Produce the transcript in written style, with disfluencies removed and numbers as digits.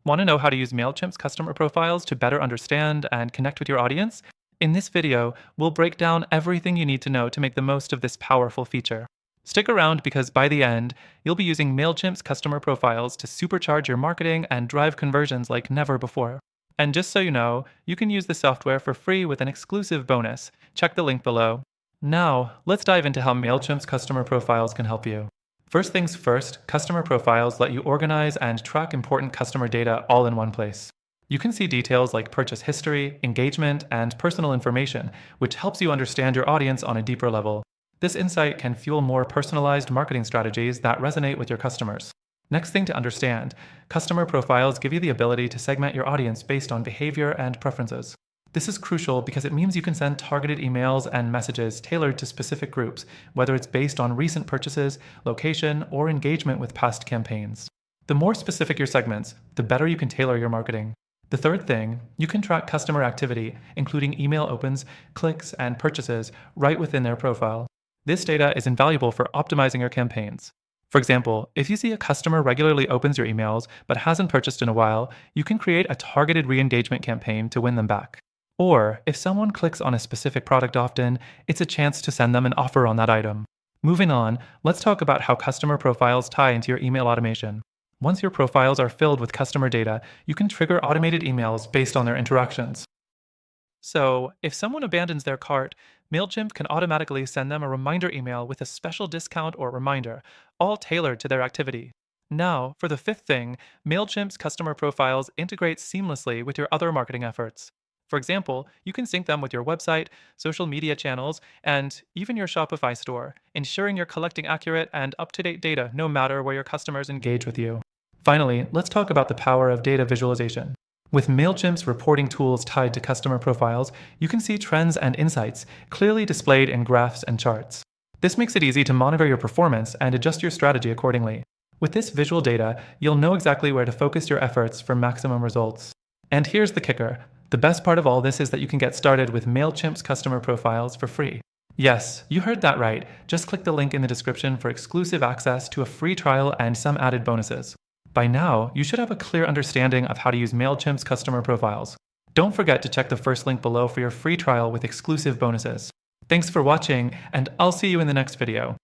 Want to know how to use Mailchimp's customer profiles to better understand and connect with your audience? In this video, we'll break down everything you need to know to make the most of this powerful feature. Stick around because by the end, you'll be using Mailchimp's customer profiles to supercharge your marketing and drive conversions like never before. And just so you know, you can use the software for free with an exclusive bonus. Check the link below. Now, let's dive into how Mailchimp's customer profiles can help you. First things first, customer profiles let you organize and track important customer data all in one place. You can see details like purchase history, engagement, and personal information, which helps you understand your audience on a deeper level. This insight can fuel more personalized marketing strategies that resonate with your customers. Next thing to understand, customer profiles give you the ability to segment your audience based on behavior and preferences. This is crucial because it means you can send targeted emails and messages tailored to specific groups, whether it's based on recent purchases, location, or engagement with past campaigns. The more specific your segments, the better you can tailor your marketing. The third thing, you can track customer activity, including email opens, clicks, and purchases, right within their profile. This data is invaluable for optimizing your campaigns. For example, if you see a customer regularly opens your emails but hasn't purchased in a while, you can create a targeted re-engagement campaign to win them back. Or, if someone clicks on a specific product often, it's a chance to send them an offer on that item. Moving on, let's talk about how customer profiles tie into your email automation. Once your profiles are filled with customer data, you can trigger automated emails based on their interactions. So, if someone abandons their cart, Mailchimp can automatically send them a reminder email with a special discount or reminder, all tailored to their activity. Now, for the fifth thing, Mailchimp's customer profiles integrate seamlessly with your other marketing efforts. For example, you can sync them with your website, social media channels, and even your Shopify store, ensuring you're collecting accurate and up-to-date data no matter where your customers engage with you. Finally, let's talk about the power of data visualization. With Mailchimp's reporting tools tied to customer profiles, you can see trends and insights clearly displayed in graphs and charts. This makes it easy to monitor your performance and adjust your strategy accordingly. With this visual data, you'll know exactly where to focus your efforts for maximum results. And here's the kicker. The best part of all this is that you can get started with Mailchimp's customer profiles for free. Yes, you heard that right. Just click the link in the description for exclusive access to a free trial and some added bonuses. By now, you should have a clear understanding of how to use Mailchimp's customer profiles. Don't forget to check the first link below for your free trial with exclusive bonuses. Thanks for watching, and I'll see you in the next video.